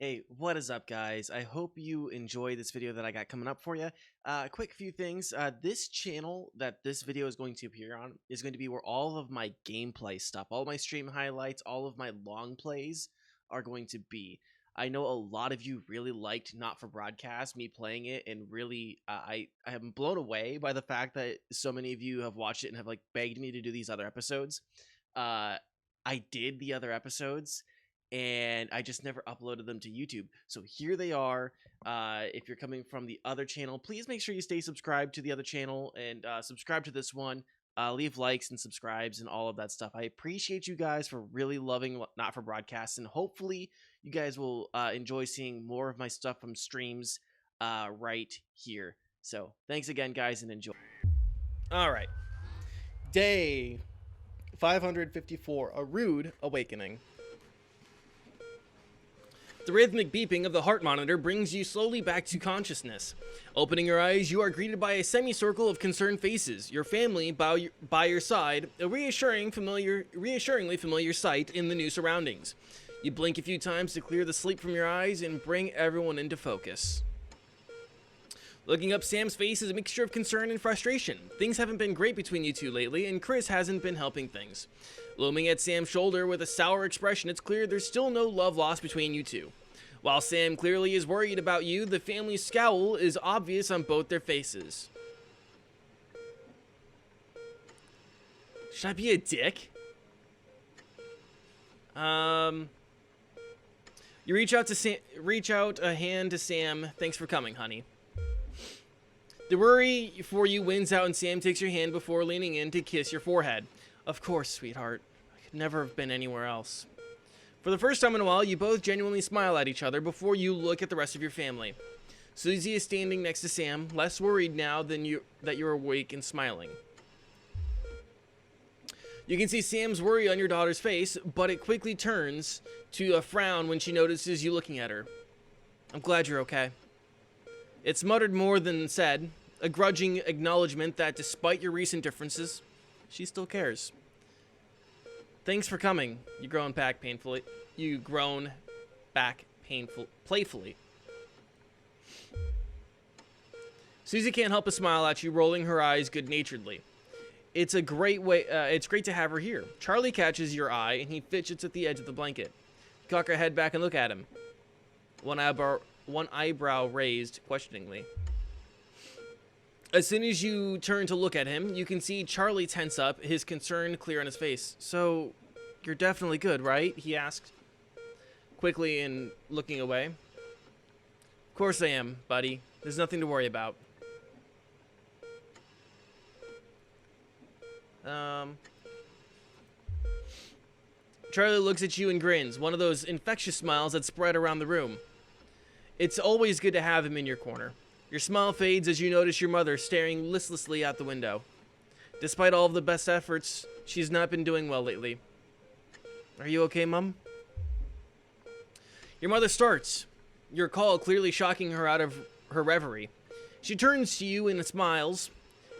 Hey, what is up, guys? I hope you enjoy this video that I got coming up for you. Quick few things. This channel that this video is going to appear on is going to be where all of my gameplay stuff, all my stream highlights, all of my long plays are going to be. I know a lot of you really liked Not For Broadcast, me playing it, and really, I am blown away by the fact that so many of you have watched it and have like begged me to do these other episodes. I did the other episodes and I just never uploaded them to YouTube. So here they are. If you're coming from the other channel, please make sure you stay subscribed to the other channel and subscribe to this one. Leave likes and subscribes and all of that stuff. I appreciate you guys for really loving Not For Broadcast, and hopefully you guys will enjoy seeing more of my stuff from streams right here. So thanks again, guys, and enjoy. All right. Day 554, A Rude Awakening. The rhythmic beeping of the heart monitor brings you slowly back to consciousness. Opening your eyes, you are greeted by a semicircle of concerned faces. Your family by your side, a reassuringly familiar sight in the new surroundings. You blink a few times to clear the sleep from your eyes and bring everyone into focus. Looking up, Sam's face is a mixture of concern and frustration. Things haven't been great between you two lately, and Chris hasn't been helping things. Looming at Sam's shoulder with a sour expression, it's clear there's still no love lost between you two. While Sam clearly is worried about you, the family's scowl is obvious on both their faces. Should I be a dick? You reach out a hand to Sam. Thanks for coming, honey. The worry for you wins out and Sam takes your hand before leaning in to kiss your forehead. Of course, sweetheart. I could never have been anywhere else. For the first time in a while, you both genuinely smile at each other before you look at the rest of your family. Susie is standing next to Sam, less worried now that you're awake and smiling. You can see Sam's worry on your daughter's face, but it quickly turns to a frown when she notices you looking at her. I'm glad you're okay. It's muttered more than said, a grudging acknowledgement that despite your recent differences, she still cares. Thanks for coming. You groan back playfully. Susie can't help but smile at you, rolling her eyes good-naturedly. It's great to have her here. Charlie catches your eye, and he fidgets at the edge of the blanket. Cock her head back and look at him. One eyebrow raised questioningly. As soon as you turn to look at him, you can see Charlie tense up, his concern clear on his face. So, you're definitely good, right? He asked, quickly and looking away. Of course I am, buddy. There's nothing to worry about. Charlie looks at you and grins, one of those infectious smiles that spread around the room. It's always good to have him in your corner. Your smile fades as you notice your mother staring listlessly out the window. Despite all of the best efforts, she's not been doing well lately. Are you okay, Mum? Your mother starts, your call clearly shocking her out of her reverie. She turns to you and smiles,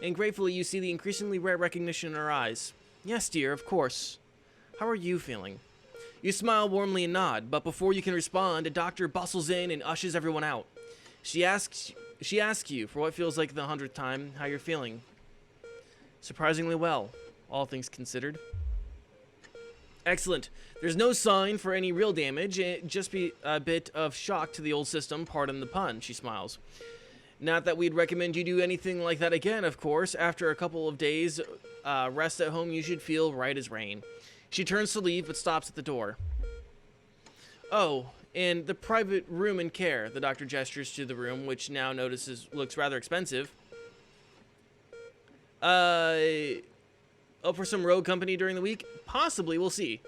and gratefully you see the increasingly rare recognition in her eyes. Yes, dear, of course. How are you feeling? You smile warmly and nod, but before you can respond, a doctor bustles in and ushers everyone out. She asks you, for what feels like the 100th time, how you're feeling. Surprisingly well, all things considered. Excellent. There's no sign for any real damage, just be a bit of shock to the old system, pardon the pun, she smiles. Not that we'd recommend you do anything like that again, of course. After a couple of days rest at home, you should feel right as rain. She turns to leave, but stops at the door. Oh, and the private room and care. The doctor gestures to the room, which now looks rather expensive. For some road company during the week? Possibly, we'll see.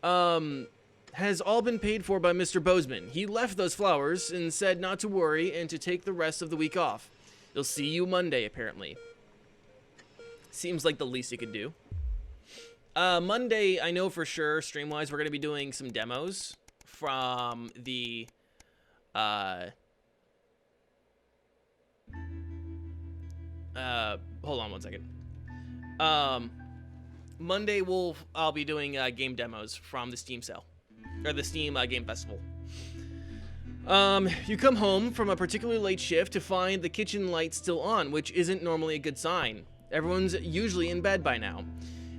Has all been paid for by Mr. Bozeman. He left those flowers and said not to worry and to take the rest of the week off. He'll see you Monday, apparently. Seems like the least he could do. Monday, I know for sure, stream-wise, we're going to be doing some demos from the, hold on one second. Monday, I'll be doing, game demos from the Steam sale, or the Steam, Game Festival. You come home from a particularly late shift to find the kitchen light still on, which isn't normally a good sign. Everyone's usually in bed by now.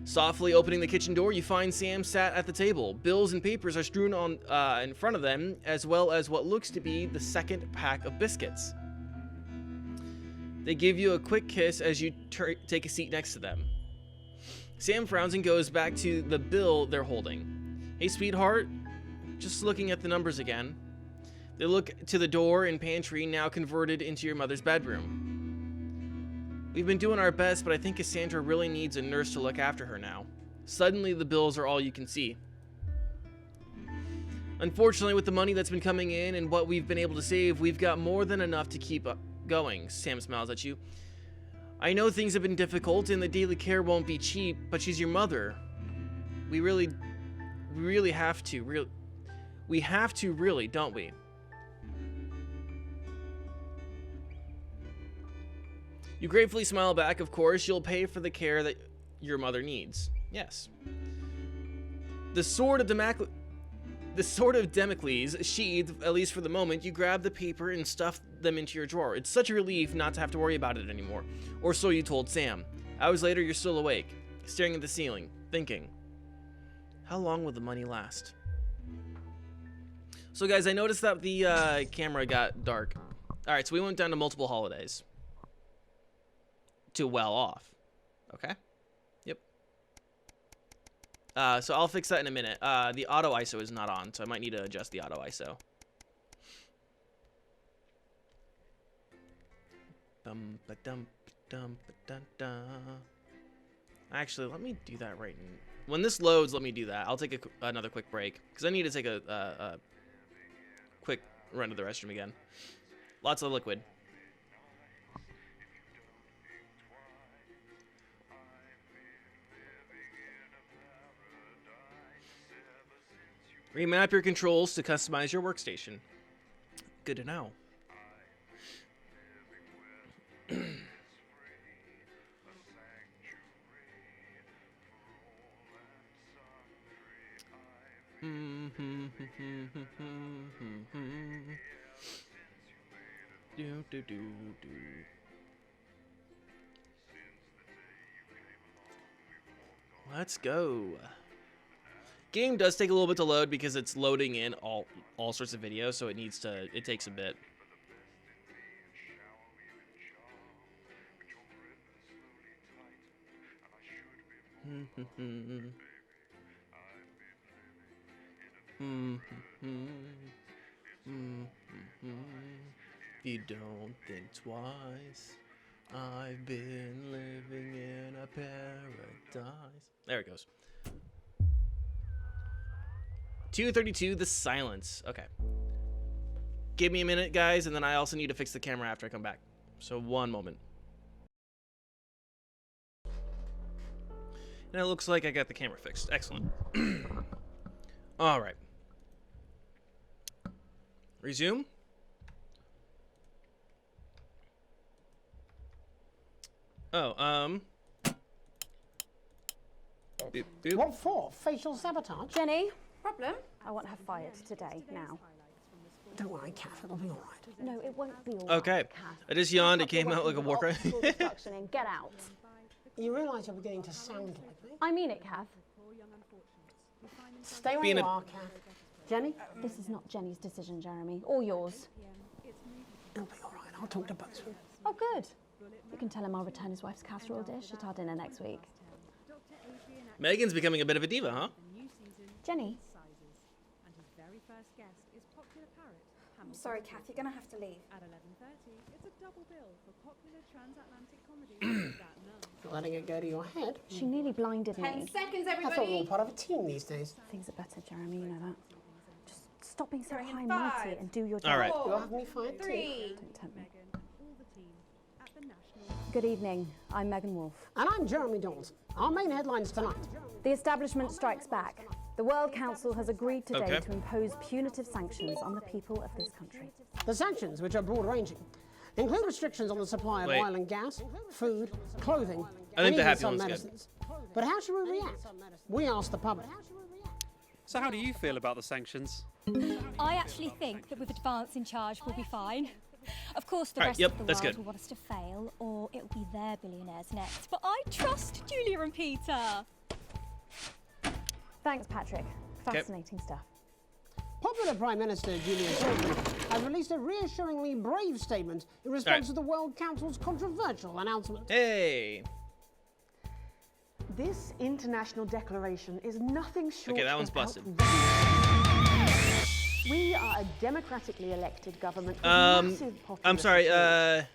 Softly opening the kitchen door, you find Sam sat at the table. Bills and papers are strewn on in front of them, as well as what looks to be the second pack of biscuits. They give you a quick kiss as you take a seat next to them. Sam frowns and goes back to the bill they're holding. Hey, sweetheart, just looking at the numbers again. They look to the door and pantry, now converted into your mother's bedroom. We've been doing our best, but I think Cassandra really needs a nurse to look after her now. Suddenly, the bills are all you can see. Unfortunately, with the money that's been coming in and what we've been able to save, we've got more than enough to keep going. Sam smiles at you. I know things have been difficult and the daily care won't be cheap, but she's your mother. We really have to, really, don't we? You gratefully smile back, of course. You'll pay for the care that your mother needs. Yes. The sword of Damocles sheathed, at least for the moment. You grab the paper and stuff them into your drawer. It's such a relief not to have to worry about it anymore. Or so you told Sam. Hours later, you're still awake, staring at the ceiling, thinking, how long will the money last? So guys, I noticed that the camera got dark. All right, so we went down to multiple holidays. To well off. Okay. Yep. So I'll fix that in a minute. The auto ISO is not on, so I might need to adjust the auto ISO. Actually, let me do that right now. When this loads, let me do that. I'll take another quick break because I need to take a quick run to the restroom again. Lots of liquid. Remap your controls to customize your workstation. Good to know. Let's go. Game does take a little bit to load because it's loading in all sorts of videos, so it takes a bit. You don't think twice. I've been living in a paradise. There it goes. 232, the silence. Okay. Give me a minute, guys, and then I also need to fix the camera after I come back. So one moment. And it looks like I got the camera fixed. Excellent. All right. Resume. Oh, boop, boop. What for? Facial sabotage? Jenny, problem? I want her fired today, now. Don't worry, Kath, it'll be all right. No, it won't be all okay. right, Kath. I just yawned. It came out like a war cry. Get out. You realise you're beginning to sound like me? I mean it, Kath. Stay where you are, Kath. Jenny? This is not Jenny's decision, Jeremy, or yours. It'll be all right. I'll talk to Bosun. Oh, good. You can tell him I'll return his wife's casserole dish at our dinner next week. Megan's becoming a bit of a diva, huh? Jenny? I'm sorry, Kath, you're gonna have to leave. At 11:30, it's a double bill for popular transatlantic comedy. You're letting it go to your head. She nearly blinded 10 me. seconds, I everybody. thought we were part of a team these days. Things are better, Jeremy, you know that. Just stop being so Sorry, in high and mighty 5, and do your job. All right. You'll have me fired too. 3. Don't tempt me. All the team at the National. Good evening. I'm Megan Wolf. And I'm Jeremy Dawson. Our main headlines tonight. The establishment strikes back. The World Council has agreed today Okay. to impose punitive sanctions on the people of this country. The sanctions, which are broad-ranging, include restrictions on the supply of Wait. oil and gas, food, clothing, I think and the even happy some one's good. medicines. But how should we react? We asked the public. So how do you feel about the sanctions? I actually think that with Advance in charge, we'll be fine. Of course, the All right, rest yep, of the that's world good. will want us to fail, or it'll be their billionaires next. But I trust Julia and Peter. Thanks, Patrick. Fascinating stuff. Popular Prime Minister Julia Gillard has released a reassuringly brave statement in response to the World Council's controversial announcement. Hey. This international declaration is nothing short Okay, that one's of busted. We are a democratically elected government with massive popular I'm sorry, support.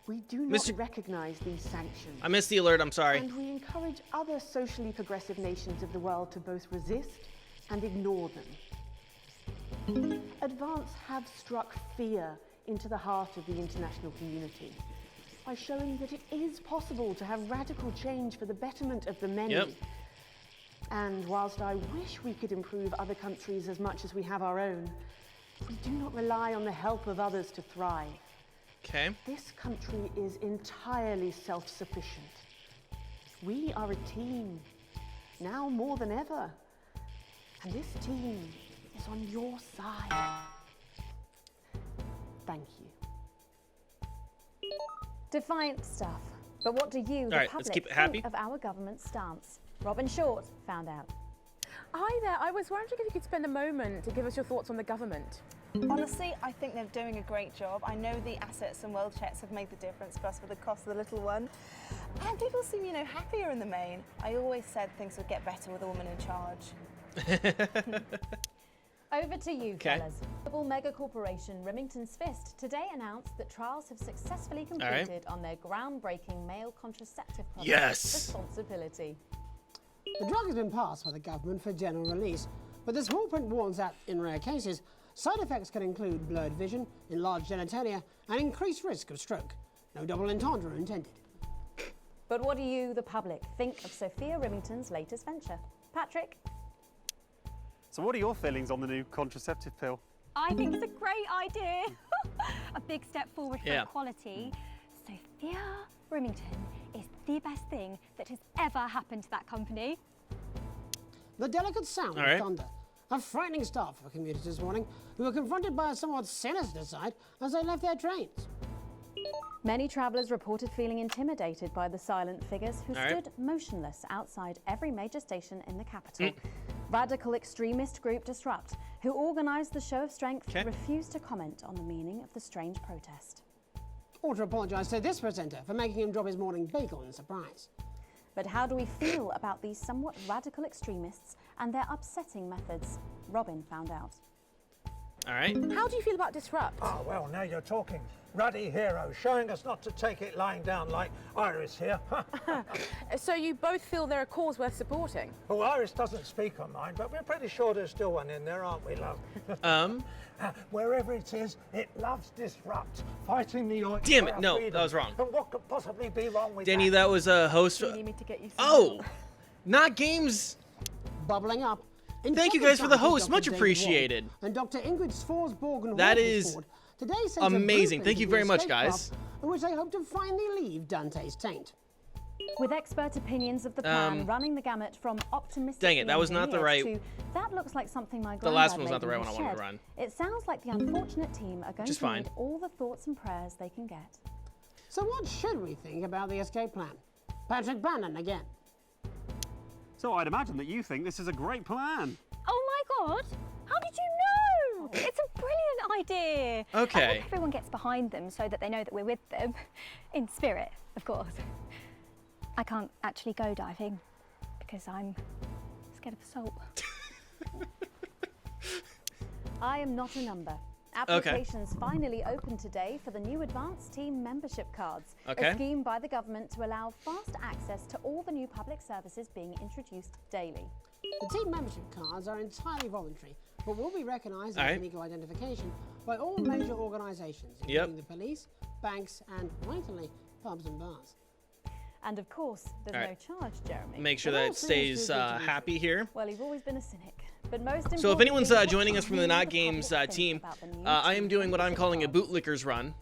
We do not Mr. recognise these sanctions. I missed the alert, I'm sorry. And we encourage other socially progressive nations of the world to both resist and ignore them. Advance have struck fear into the heart of the international community by showing that it is possible to have radical change for the betterment of the many. Yep. And whilst I wish we could improve other countries as much as we have our own, we do not rely on the help of others to thrive. Okay. This country is entirely self-sufficient. We are a team, now more than ever. And this team is on your side. Thank you. Defiant stuff. But what do you, the All right, public, let's keep it happy. think of our government's stance? Robin Short found out. Hi there, I was wondering if you could spend a moment to give us your thoughts on the government. Honestly, I think they're doing a great job. I know the assets and world checks have made the difference for us for the cost of the little one. And people seem, happier in the main. I always said things would get better with a woman in charge. Over to you, Okay. fellas. Global mega corporation Remington's Fist today announced that trials have successfully right. completed on their groundbreaking male contraceptive product Yes. responsibility. The drug has been passed by the government for general release, but the small print warns that, in rare cases, side effects can include blurred vision, enlarged genitalia, and increased risk of stroke. No double entendre intended. But what do you, the public, think of Sophia Remington's latest venture? Patrick? So what are your feelings on the new contraceptive pill? I think it's a great idea. A big step forward for Yeah. equality. Sophia Remington is the best thing that has ever happened to that company. The delicate sound All right. of thunder. A frightening start for commuters this morning, who were confronted by a somewhat sinister sight as they left their trains. Many travellers reported feeling intimidated by the silent figures who All right. stood motionless outside every major station in the capital. Radical extremist group Disrupt, who organised the show of strength, Okay. refused to comment on the meaning of the strange protest. Ought to apologise to this presenter for making him drop his morning bagel in surprise. But how do we feel about these somewhat radical extremists and their upsetting methods? Robin found out. All right. How do you feel about Disrupt? Ah, well, now you're talking. Ruddy hero, showing us not to take it lying down like Iris here. So you both feel they're a cause worth supporting? Oh, Iris doesn't speak on mine, but we're pretty sure there's still one in there, aren't we, love? Wherever it is, it loves Disrupt, fighting the oink. Damn for it, our no, freedom. that was wrong. And what could possibly be wrong with Danny, that? that was a host. Do you need me to get you some Oh, help? not games. Bubbling up. Thank you Intrepid guys for the scientist host. Dr. Much David appreciated. Wong and Dr. Ingrid Svorsborg That is today sent a amazing. blueprint Thank you of very the much, escape guys. path in which they hope to finally leave Dante's taint. With expert opinions of the plan running the gamut from optimistic Dang it, that was not the right- to that looks like something my The last granddad one was not the made right in one I his wanted to shed. run. It sounds like the unfortunate team are going is to fine. need all the thoughts and prayers they can get. So what should we think about the escape plan? Patrick Bannon again. So I'd imagine that you think this is a great plan. Oh my God! How did you know? It's a brilliant idea. I Okay. hope everyone gets behind them so that they know that we're with them. In spirit, of course. I can't actually go diving because I'm scared of salt. I am not a number. Applications finally open today for the new Advanced Team membership cards, Okay. a scheme by the government to allow fast access to all the new public services being introduced daily. The team membership cards are entirely voluntary, but will be recognised All as right. legal identification by all major organisations, including the police, banks, and, vitally, pubs and bars. And of course, there's All no right. charge, Jeremy. Make sure It all that it seems stays too good to be happy here. Well, you've always been a cynic. But most So if importantly, anyone's what joining us should from the you, Not public, Games think team, about the new I am team doing what I'm membership calling a cards? bootlickers run,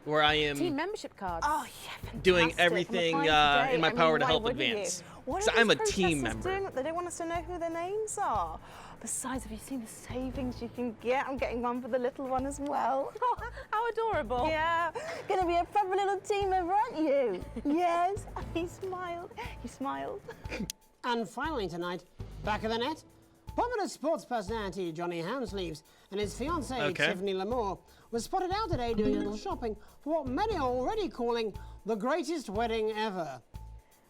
where I Team am membership cards. Oh, yeah, doing fantastic. everything I'm applying today. in my I mean, power to why help wouldn't you? advance. What So are I'm these a team protesters member. doing? They don't want us to know who their names are. Besides, have you seen the savings you can get? I'm getting one for the little one as well. Oh, how adorable. Yeah, gonna be a proper little team member, aren't you? Yes, he smiled, he smiled. And finally tonight, back of the net, popular sports personality Johnny Hounsleeves and his fiancée Tiffany Lamour was spotted out today doing a little shopping for what many are already calling the greatest wedding ever.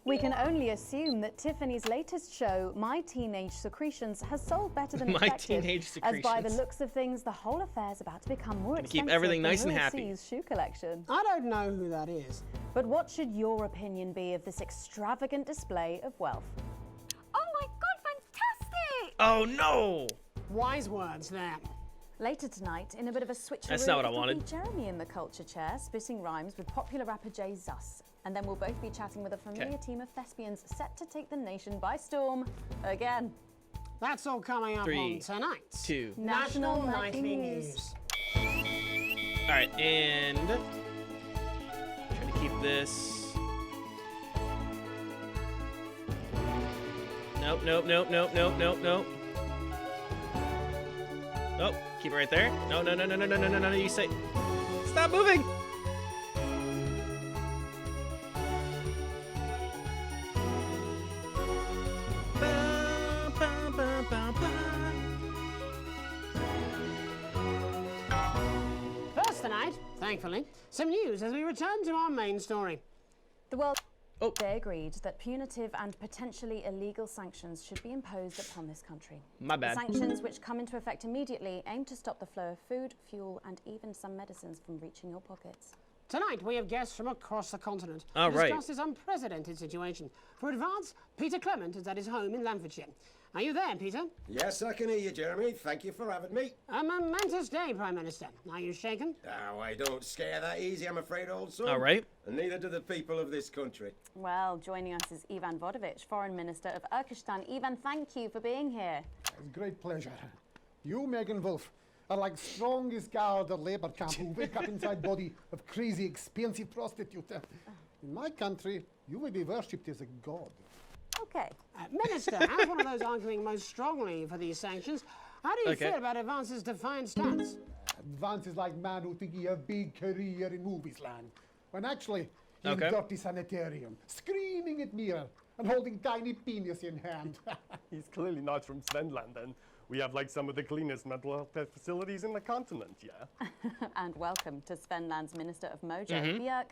We can only assume that Tiffany's latest show, My Teenage Secretions, has sold better than My expected. Teenage As by the Secretions. looks of things, the whole affair's about to become more expensive keep everything than nice and Will happy. C's shoe collection. I don't know who that is. But what should your opinion be of this extravagant display of wealth? Oh my god, fantastic! Oh no! Wise words there. Later tonight, in a bit of a switcheroo, That's not what I it'll wanted. be Jeremy in the culture chair, spitting rhymes with popular rapper Jay Zus. And then we'll both be chatting with a familiar team of thespians set to take the nation by storm again. That's all coming up 3, on tonight. 2. National Nightly Nightly News. All right, and try to keep this. Nope, nope, nope, nope, nope, nope, nope. Oh, keep it right there. No, no, no, no, no, no, no, no, no. You say, stop moving. First tonight, thankfully, some news as we return to our main story. The world they agreed that punitive and potentially illegal sanctions should be imposed upon this country. My bad. The sanctions, which come into effect immediately, aim to stop the flow of food, fuel, and even some medicines from reaching your pockets. Tonight, we have guests from across the continent All to right. discuss this unprecedented situation. For advance, Peter Clement is at his home in Lamfordshire. Are you there, Peter? Yes, I can hear you, Jeremy. Thank you for having me. A momentous day, Prime Minister. Are you shaken? Oh, I don't scare that easy, I'm afraid, old son. All right. And neither do the people of this country. Well, joining us is Ivan Vodovich, Foreign Minister of Urkistan. Ivan, thank you for being here. It's a great pleasure. You, Megan Wolf, are like strongest guard at Labour camp who wake up inside body of crazy, expensive prostitute. In my country, you will be worshipped as a god. Okay. Minister, as one of those arguing most strongly for these sanctions, how do you feel about Advance's defiant stance? Advance is like man who think he have big career in movies land, when actually he's in dirty sanitarium, screaming at mirror and holding tiny penis in hand. He's clearly not from Svenland, and we have like some of the cleanest mental health facilities in the continent, yeah? And welcome to Svenland's Minister of Mojo, Björk.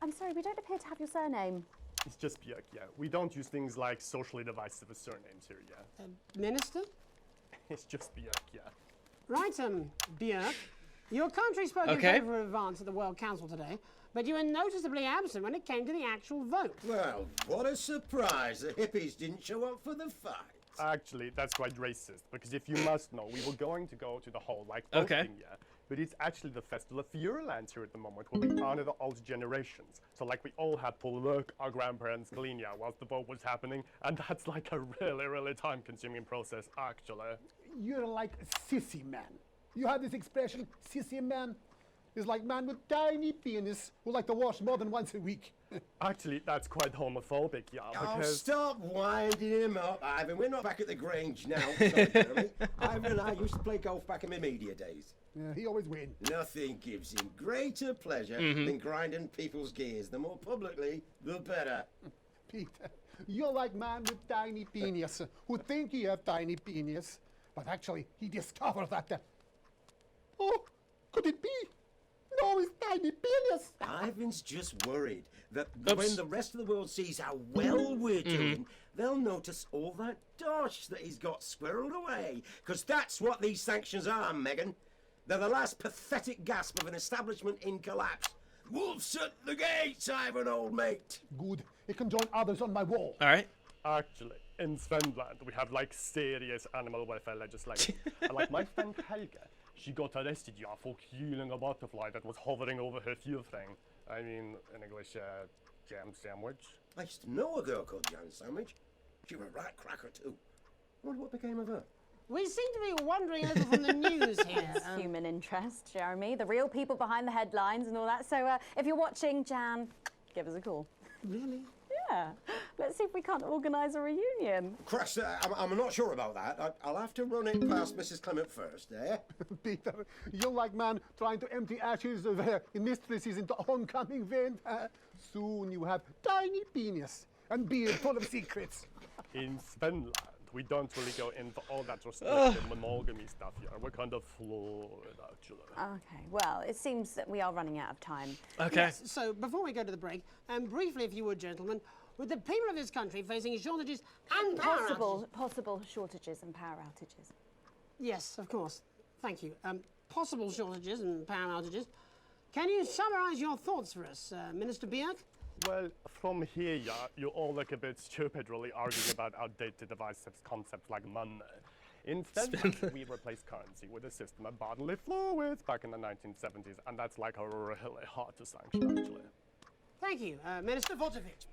I'm sorry, we don't appear to have your surname. It's just Björk, yeah. We don't use things like socially divisive surnames here, yeah? Minister? It's just Björk, yeah. Right, Björk. Your country spoke in favour of Advance at the World Council today, but you were noticeably absent when it came to the actual vote. Well, what a surprise. The hippies didn't show up for the fight. Actually, that's quite racist, because if you must know, we were going to go to the whole, like, voting, yeah? But it's actually the Festival of Fureland here at the moment, where we honor the old generations. So, like, we all had to look our grandparents clean, yeah, whilst the vote was happening, and that's like a really, really time-consuming process, actually. You're like a sissy man. You have this expression, sissy man? It's like man with tiny penis who like to wash more than once a week. Actually, that's quite homophobic, yeah, Oh, because... stop winding him up, Ivan. We're not back at the Grange now. Sorry, Jeremy. Ivan and I used to play golf back in my media days. Yeah, he always wins. Nothing gives him greater pleasure than grinding people's gears. The more publicly, the better. Peter, you're like man with tiny penis who think he have tiny penis, but actually he discovered that. Oh, could it be? No, it's tiny penis. Ivan's just worried that when the rest of the world sees how well we're doing, they'll notice all that dosh that he's got squirreled away. Because that's what these sanctions are, Megan. They're the last pathetic gasp of an establishment in collapse. Wolves at the gates, Ivan, old mate. Good. It can join others on my wall. All right. Actually, in Svenland, we have like serious animal welfare legislation. And like my friend Helga, she got arrested, yeah, for killing a butterfly that was hovering over her fuel thing. I mean, in English, jam sandwich. I used to know a girl called Jam Sandwich. She was a right cracker too. I wonder what became of her. We seem to be wandering a little from the news here. Human interest, Jeremy, the real people behind the headlines and all that. So if you're watching, Jan, give us a call. Really? Yeah. Let's see if we can't organise a reunion. Crash, I'm not sure about that. I'll have to run it past Mrs. Clement first, eh? Peter, young like man trying to empty ashes of mistresses into oncoming vein. Soon you have tiny penis and beard full of secrets. In Svenland, we don't really go into all that restricted monogamy stuff here. We're kind of fluid, actually. Okay, well, it seems that we are running out of time. Okay. Yes, so before we go to the break, briefly, if you would, gentlemen, with the people of this country facing shortages and power Possible shortages and power outages. Yes, of course. Thank you. Possible shortages and power outages. Can you summarise your thoughts for us, Minister Bjerg? Well, from here, yeah, you all look a bit stupid really arguing about outdated divisive concepts like money. Instead, we replaced currency with a system of bodily fluids back in the 1970s, and that's like really hard to sanction, actually. Thank you, Minister Vortovich.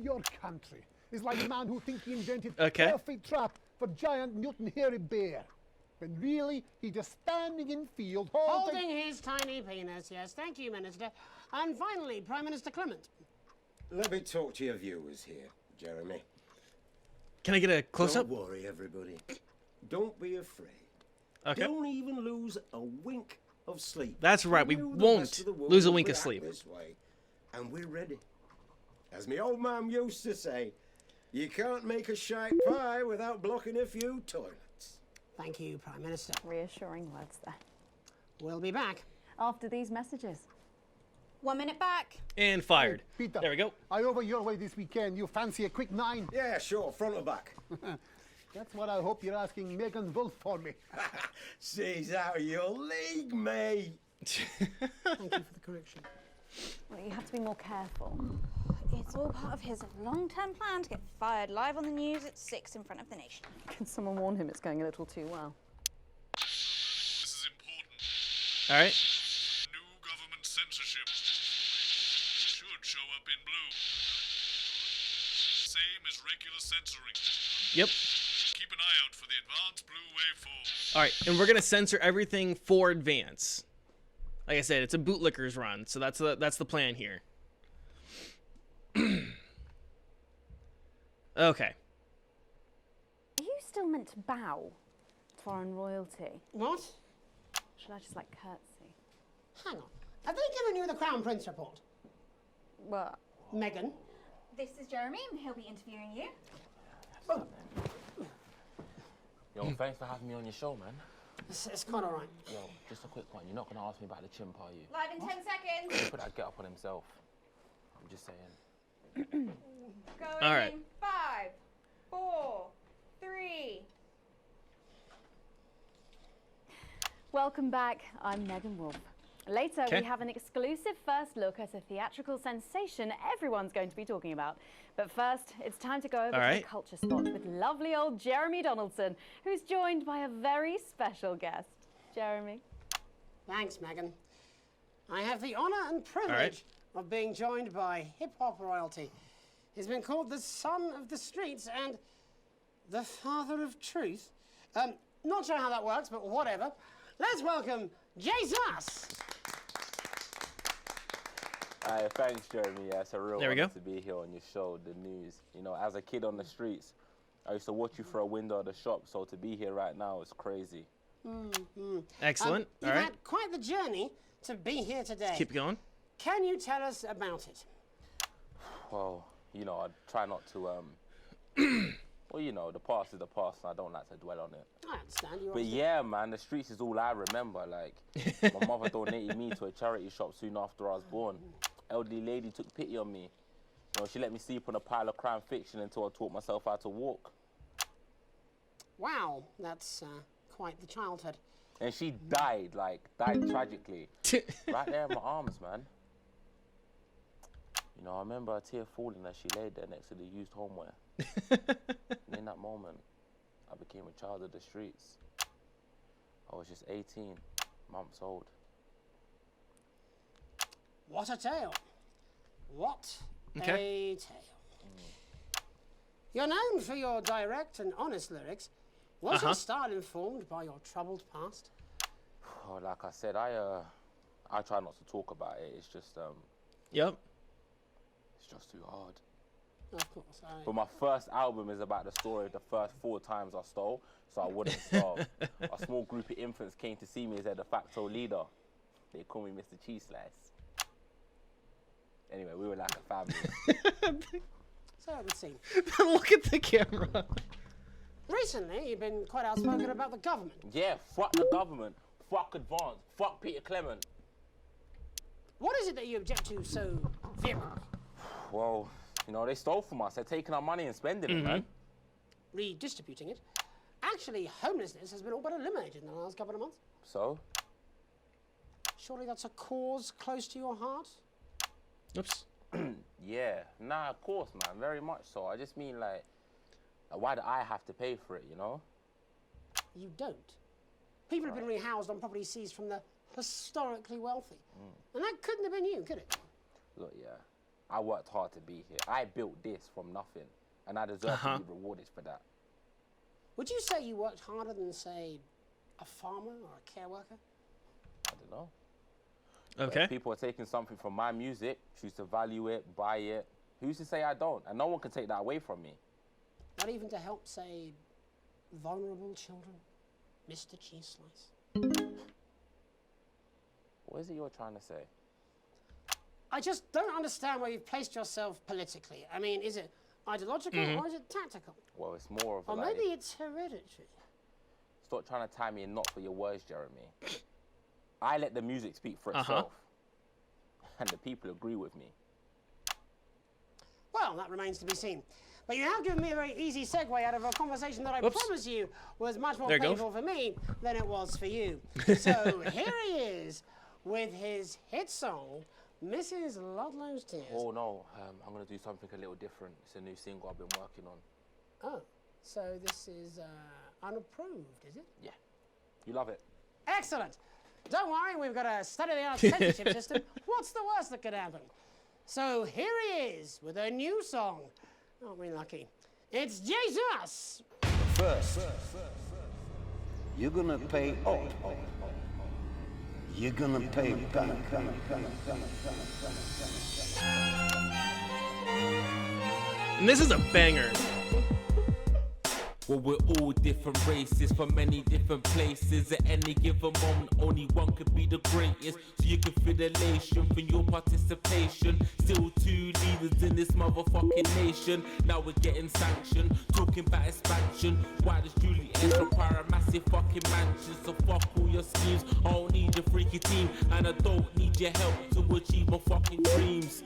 Your country is like a man who thinks he invented Okay. perfect trap for giant Newton hairy bear. When really he's just standing in field Holding his tiny penis, yes. Thank you, Minister. And finally, Prime Minister Clement. Let me talk to your viewers here, Jeremy. Can I get a close-up? Don't worry, everybody. Don't be afraid. Okay. Don't even lose a wink of sleep. That's right, we The rest won't of the world lose a will wink of react sleep. This way, and we're ready. As my old man used to say, you can't make a shite pie without blocking a few toilets. Thank you, Prime Minister. Reassuring words there. We'll be back after these messages. 1 minute back. And fired. Hey, Peter, there we go. I over your way this weekend. You fancy a quick 9? Yeah, sure, front or back. That's what I hope you're asking Megan Wolf for me. She's out of your league, mate. Thank you for the correction. Well, you have to be more careful. It's all part of his long-term plan to get fired live on the news at 6 in front of the nation. Can someone warn him it's going a little too well? This is important. All right. New government censorship should show up in blue. Same as regular censoring. Yep. Keep an eye out for the advanced blue waveform. All right, and we're gonna censor everything for advance. Like I said, it's a bootlickers run, so that's the plan here. Okay. Are you still meant to bow to foreign royalty? What? Should I just like curtsy? Hang on. Have they given you the Crown Prince report? What? Megan? This is Jeremy, and he'll be interviewing you. Yo, thanks for having me on your show, man. It's quite all right. Yo, just a quick one. You're not going to ask me about the chimp, are you? Live in 10 seconds. He put that get up on himself. I'm just saying. Going All right. in 5, 4, 3. Welcome back. I'm Megan Wolf. Later, we have an exclusive first look at a theatrical sensation everyone's going to be talking about. But first, it's time to go over to the culture spot with lovely old Jeremy Donaldson, who's joined by a very special guest. Jeremy. Thanks, Megan. I have the honour and privilege of being joined by hip-hop royalty. He's been called the son of the streets and the father of truth. Not sure how that works, but whatever. Let's welcome Jesus. Thanks, Jeremy. Yeah, it's a real There we honor go. to be here on your show, The News. You know, as a kid on the streets, I used to watch you through a window of the shop, so to be here right now is crazy. Excellent. You've All right. had quite the journey to be here today. Let's keep going. Can you tell us about it? Well, you know, I try not to, well, you know, the past is the past, and I don't like to dwell on it. I understand. You But yeah, man, the streets is all I remember. Like, my mother donated me to a charity shop soon after I was born. Elderly lady took pity on me. You know, she let me sleep on a pile of crime fiction until I taught myself how to walk. Wow, that's quite the childhood. And she died tragically. Right there in my arms, man. You know, I remember a tear falling as she laid there next to the used homeware. And in that moment, I became a child of the streets. I was just 18 months old. What a tale. What a tale. You're known for your direct and honest lyrics. Was your style informed by your troubled past? Oh, like I said, I try not to talk about it. It's just Yep. it's just too hard. Of course. But my first album is about the story of the first 4 times I stole, so I wouldn't starve. A small group of infants came to see me as their de facto leader. They call me Mr. Cheese Slice. Anyway, we were like a family. So it would seem. Look at the camera. Recently, you've been quite outspoken about the government. Yeah, fuck the government. Fuck Advance. Fuck Peter Clement. What is it that you object to so vehemently? Well, you know, they stole from us. They're taking our money and spending it, man. Redistributing it. Actually, homelessness has been all but eliminated in the last couple of months. So? Surely that's a cause close to your heart? Oops. Yeah, nah, of course, man, very much so. I just mean, like, why do I have to pay for it, you know? You don't. People have been rehoused on property seized from the historically wealthy. And that couldn't have been you, could it? Look, yeah, I worked hard to be here. I built this from nothing, and I deserve to be rewarded for that. Would you say you worked harder than, say, a farmer or a care worker? I don't know. Okay. But if people are taking something from my music, choose to value it, buy it, who's to say I don't? And no one can take that away from me. Not even to help, say, vulnerable children? Mr. Cheese Slice? What is it you're trying to say? I just don't understand where you've placed yourself politically. I mean, is it ideological or is it tactical? Well, it's more of a Or like, maybe it's hereditary. stop trying to tie me in knots with your words, Jeremy. I let the music speak for itself. And the people agree with me. Well, that remains to be seen. But you have given me a very easy segue out of a conversation that I promise you was much more painful for me than it was for you. So here he is with his hit song, Mrs. Ludlow's Tears. Oh no, I'm gonna do something a little different. It's a new single I've been working on. Oh, so this is unapproved, is it? Yeah, you love it. Excellent. Don't worry, we've got a state-of-the-art censorship system. What's the worst that could happen? So here he is with a new song. Aren't we lucky? It's Jesus! First, you're gonna pay up. You're gonna pay back. And this is a banger. Well, we're all different races from many different places. At any given moment, only one could be the greatest. So you can feel the elation from your participation. Still 2 leaders in this motherfucking nation. Now we're getting sanctioned, talking about expansion. Why does Juliet require a massive fucking mansion? So fuck all your schemes. I don't need your freaky team, and I don't need your help to achieve my fucking dreams.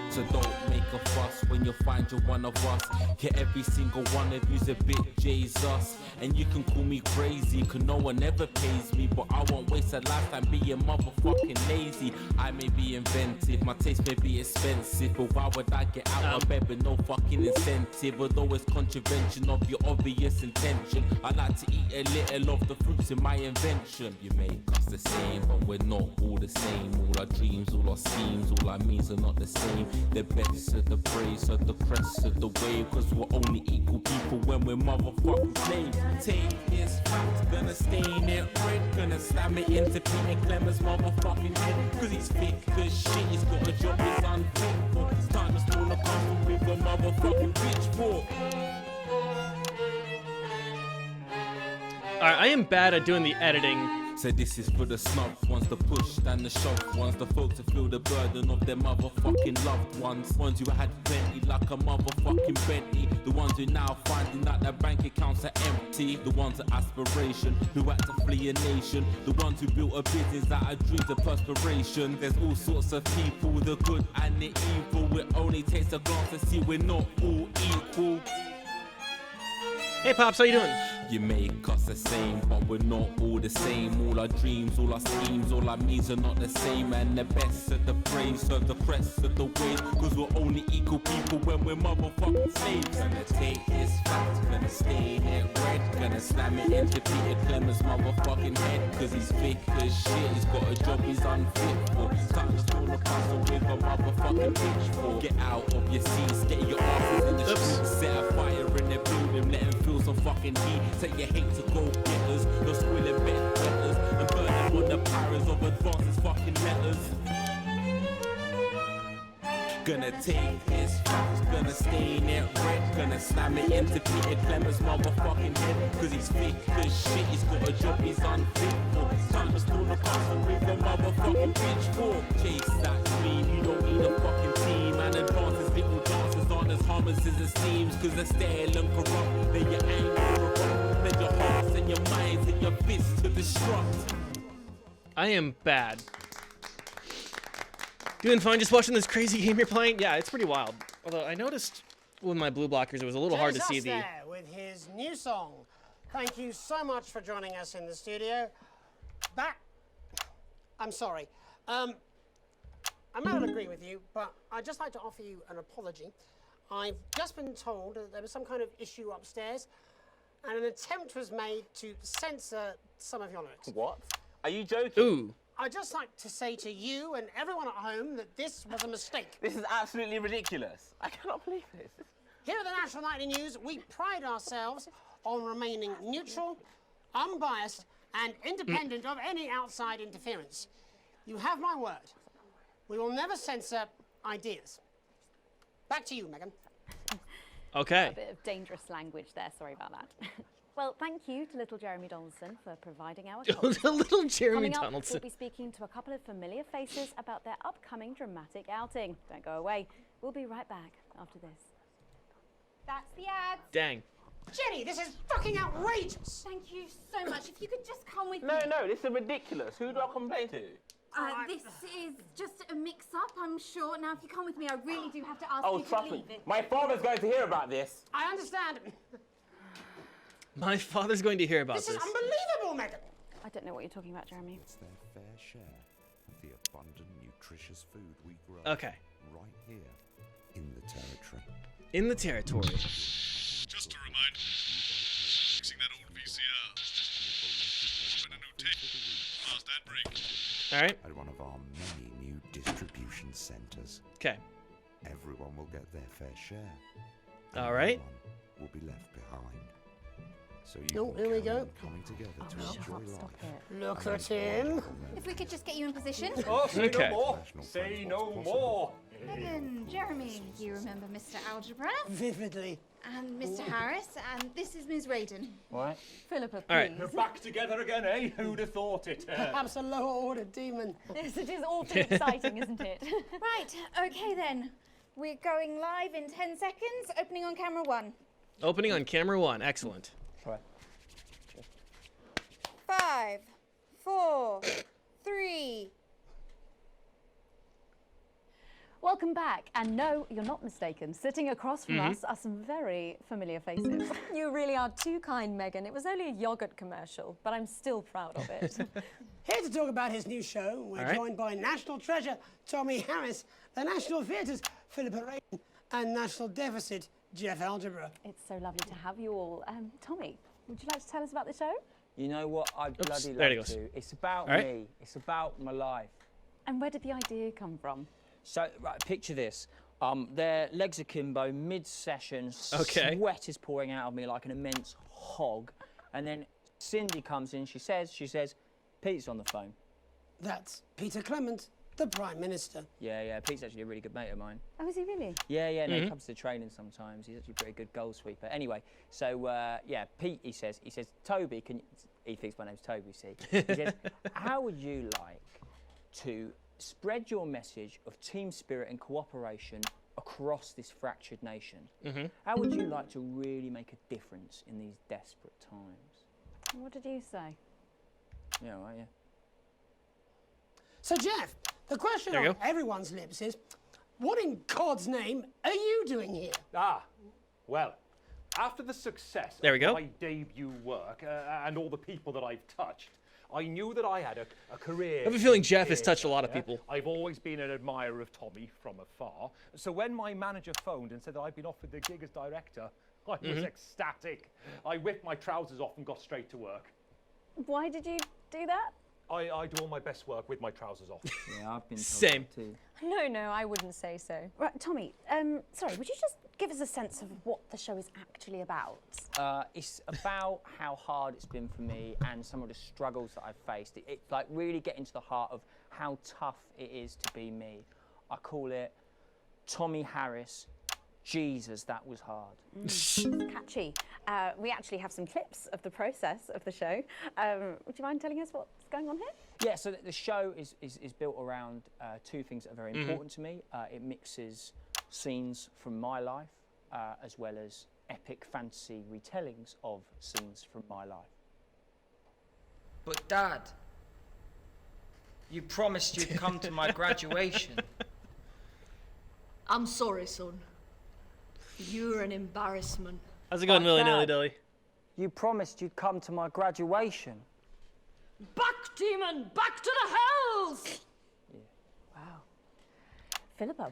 So don't make a fuss when you find you're one of us. Yeah, every single one of you's a bit Jesus. And you can call me crazy, cause no one ever pays me. But I won't waste a lifetime being motherfucking lazy. I may be inventive, my taste may be expensive. But why would I get out of bed with no fucking incentive? Although it's contravention of your obvious intention. I like to eat a little of the fruits in my invention. You make us the same, but we're not all the same. All our dreams, all our schemes, all our means are not the same. The best of the praise of the crest of the wave. Cause we're only equal people when we're motherfucking slaves. Take this fact, gonna stain it red. Gonna slam it into Peter Clement's motherfucking head. Cause he's thick as shit, he's got a job, he's unfaithful. It's time to stone a castle with a motherfucking pitchfork. Alright, I am bad at doing the editing. So this is for the snubs ones, the push and the shove ones, the folks who feel the burden of their motherfucking loved ones who had plenty like a motherfucking Bentley, the ones who now finding out their bank accounts are empty, the ones of aspiration who had to flee a nation, the ones who built a business out of dreams of perspiration. There's all sorts of people, the good and the evil. It only takes a glance to see we're not all equal. Hey Pops, how you doing? You make us the same, but we're not all the same. All our dreams, all our schemes, all our means are not the same. And the best of the praise, of the crest of the wave. Cause we're only equal people when we're motherfucking slaves. Gonna take this fact, gonna stain it red. Gonna slam it into Peter Clemens' motherfucking head. Cause he's thick as shit, he's got a job he's unfit for. Time to storm the castle with a motherfucking pitchfork. Get out of your seats, get your asses in the streets. Set a fire in the building, let him feel some fucking heat. Say you hate to go getters, no squealing bet letters, and burn them on the powers of advances fucking letters. Gonna take his facts, gonna stain it red. Gonna slam it into Peter Clemens' motherfucking head. Cause he's thick as shit, he's got a job he's unfit for. Time to storm the castle with a motherfucking pitchfork. Chase that dream, you don't need a fucking team. And advances little dances aren't as harmless as it seems. Cause they're stale and corrupt, then your anger erupt. Then your hearts and your minds and your fists to destruct. I am bad. Doing fine just watching this crazy game you're playing? Yeah, it's pretty wild. Although I noticed with my blue blockers it was a little hard to see the... there with his new song. Thank you so much for joining us in the studio. I'm sorry. I may not agree with you, but I'd just like to offer you an apology. I've just been told that there was some kind of issue upstairs and an attempt was made to censor some of your lyrics. What? Are you joking? Ooh. I'd just like to say to you and everyone at home that this was a mistake. This is absolutely ridiculous. I cannot believe this. Here at the National Nightly News, we pride ourselves on remaining neutral, unbiased, and independent of any outside interference. You have my word. We will never censor ideas. Back to you, Megan. Okay. A bit of dangerous language there. Sorry about that. Well, thank you to little Jeremy Donaldson for providing our culture. Little Jeremy Coming up, Donaldson. we'll be speaking to a couple of familiar faces about their upcoming dramatic outing. Don't go away. We'll be right back after this. That's the ad. Dang. Jenny, this is fucking outrageous. Thank you so much. If you could just come with me. No, this is ridiculous. Who do I complain to? This is just a mix-up, I'm sure. Now, if you come with me, I really do have to ask Oh, you to trust leave me. it. My father's going to hear about this. I understand. My father's going to hear about This is unbelievable, Megan. I don't know what you're talking about, Jeremy. It's their fair share of the abundant, nutritious food we grow. Okay. Right here in the territory. In the territory. Just a reminder, fixing that old VCR. Open a new tape. Past that break. All right. At one of our many new distribution centers. Okay. Everyone will get their fair share. All right. No one will be left behind. So you Oh, here we go. Coming together to enjoy life. Look at him. If we could just get you in position. Oh, say Okay. no more. Say no more. Megan, Jeremy, you remember Mr. Algebra? Vividly. And Mr. Harris, and this is Ms. Radin. What? Philippa, please. All right. You're back together again, eh? Who'd have thought it? Perhaps a lower order demon. Yes, it is awfully exciting, isn't it? Right, okay then. We're going live in 10 seconds, opening on camera 1. Opening on camera 1. Excellent. 5, 4, 3. Welcome back. And no, you're not mistaken. Sitting across from us are some very familiar faces. You really are too kind, Megan. It was only a yogurt commercial, but I'm still proud of it. Here to talk about his new show, we're All right. joined by National Treasure Tommy Harris, the National Theatre's Philippa Radin, and National Deficit Jeff Algebra. It's so lovely to have you all. Tommy, would you like to tell us about the show? You know what? I'd bloody there he love goes. to. It's about All right. me. It's about my life. And where did the idea come from? So, right, picture this. Their legs akimbo, mid-session, Okay. sweat is pouring out of me like an immense hog. And then Cindy comes in, she says, Pete's on the phone. That's Peter Clement, the Prime Minister. Yeah, Pete's actually a really good mate of mine. Oh, is he really? Yeah, no, he comes to training sometimes. He's actually a pretty good goal sweeper. Anyway, so, yeah, Pete, he says, Toby, can you... He thinks my name's Toby, see? He says, how would you like to spread your message of team spirit and cooperation across this fractured nation? How would you like to really make a difference in these desperate times? What did you say? Yeah, right, yeah. So, Jeff, the question There you on everyone's lips is, what in God's name are you doing here? Well, after the success There we of go. my debut work and all the people that I've touched, I knew that I had a career. I have a feeling Jeff has in touched a lot of theatre. people. I've always been an admirer of Tommy from afar. So when my manager phoned and said that I'd been offered the gig as director, I was ecstatic. I whipped my trousers off and got straight to work. Why did you do that? I do all my best work with my trousers off. Yeah, I've been told Same. that too. No, I wouldn't say so. Right, Tommy, sorry, would you just give us a sense of what the show is actually about? It's about how hard it's been for me and some of the struggles that I've faced. It like really getting to the heart of how tough it is to be me. I call it Tommy Harris. Jesus, that was hard. Catchy. We actually have some clips of the process of the show. Would you mind telling us what's going on here? Yeah, so the show is built around two things that are very important to me. It mixes scenes from my life as well as epic fantasy retellings of scenes from my life. But Dad, you promised you'd come to my graduation. I'm sorry, son. You're an embarrassment. How's it going, Willy Nilly Dad, Dilly? You promised you'd come to my graduation. Back, demon! Back to the hells! Wow. Philippa,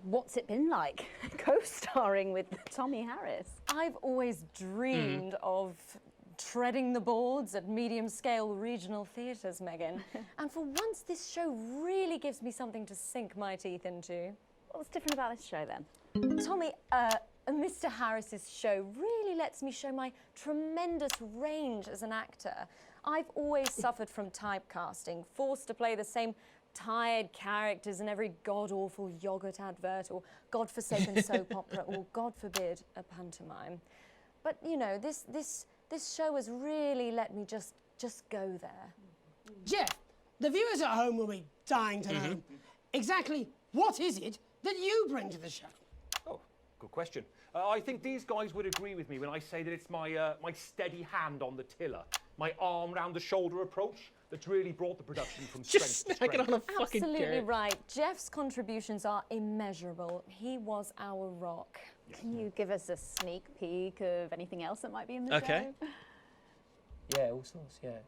what's it been like co-starring with Tommy Harris? I've always dreamed of treading the boards at medium-scale regional theatres, Megan. And for once, this show really gives me something to sink my teeth into. What's different about this show, then? Tommy, Mr. Harris's show really lets me show my tremendous range as an actor. I've always suffered from typecasting, forced to play the same tired characters in every god-awful yogurt advert or godforsaken soap opera or, God forbid, a pantomime. But, you know, this show has really let me just go there. Jeff, the viewers at home will be dying to know exactly what is it that you bring to the show? Oh, good question. I think these guys would agree with me when I say that it's my steady hand on the tiller, my arm round the shoulder approach that's really brought the production from strength to strength. Snack it on a fucking Absolutely carrot. right. Jeff's contributions are immeasurable. He was our rock. Can you give us a sneak peek of anything else that might be in the show? Yeah, all sorts, yeah.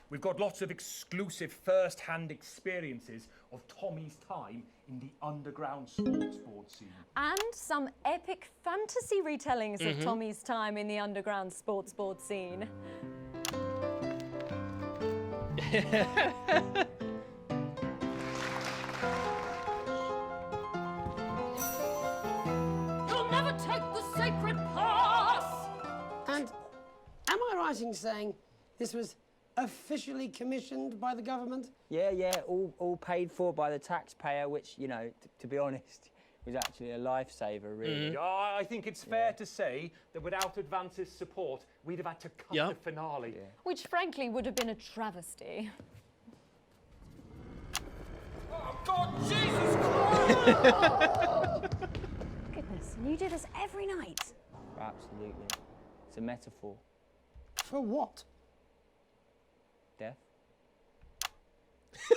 We've got lots of exclusive first-hand experiences of Tommy's time in the underground sports board scene. And some epic fantasy retellings of Tommy's time in the underground sports board scene. You'll never take the sacred pass! And am I right in saying this was officially commissioned by the government? Yeah, all paid for by the taxpayer, which, you know, to be honest, was actually a lifesaver, really. I think it's fair to say that without Advance's support, we'd have had to cut the finale. Which, frankly, would have been a travesty. Oh, God, Jesus Christ! Goodness, and you do this every night? Absolutely. It's a metaphor. For what? Death.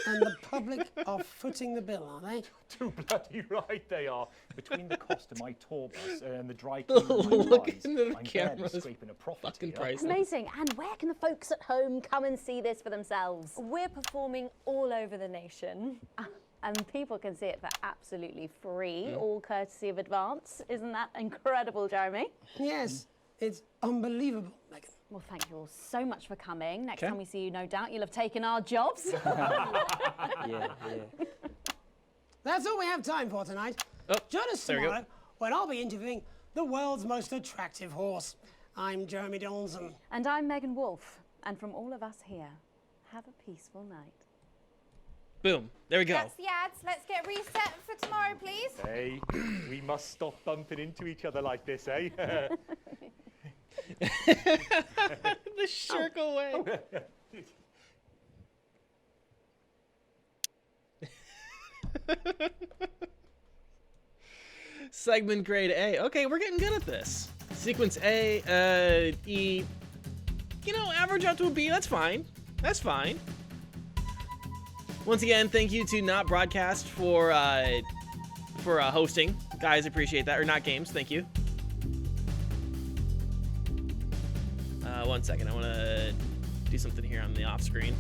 And the public are footing the bill, are they? Too bloody right they are. Between the cost of my tour bus and the dry cleaning of my Look ties, into the I'm camera. barely scraping a profit Fucking here. priceless. Amazing. And where can the folks at home come and see this for themselves? We're performing all over the nation. And people can see it for absolutely free, all courtesy of Advance. Isn't that incredible, Jeremy? Yes, it's unbelievable, Megan. Well, thank you all so much for coming. Next time we see you, no doubt you'll have taken our jobs. Yeah. That's all we have time for tonight. Join us there we go. tomorrow when I'll be interviewing the world's most attractive horse. I'm Jeremy Donaldson. And I'm Megan Wolfe. And from all of us here, have a peaceful night. Boom. There we go. That's the ads. Let's get reset for tomorrow, please. Hey, we must stop bumping into each other like this, eh? The shirk away. Segment grade A. Okay, we're getting good at this. Sequence A, E. You know, average out to a B. That's fine. That's fine. Once again, thank you to Not Broadcast for hosting. Guys, appreciate that. Or Not Games, thank you. 1 second, I want to do something here on the off screen.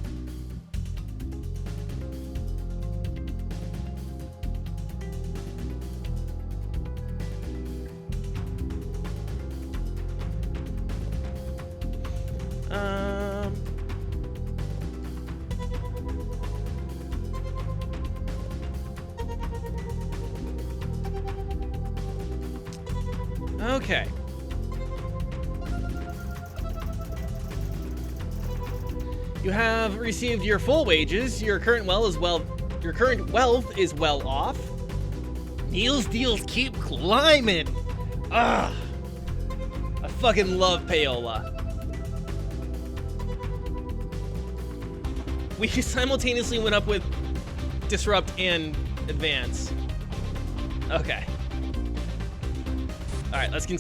Okay. You have received your full wages. Your current wealth is well off. Neil's deals keep climbing. Ah, I fucking love payola. We simultaneously went up with disrupt and advance. Okay. All right, let's continue.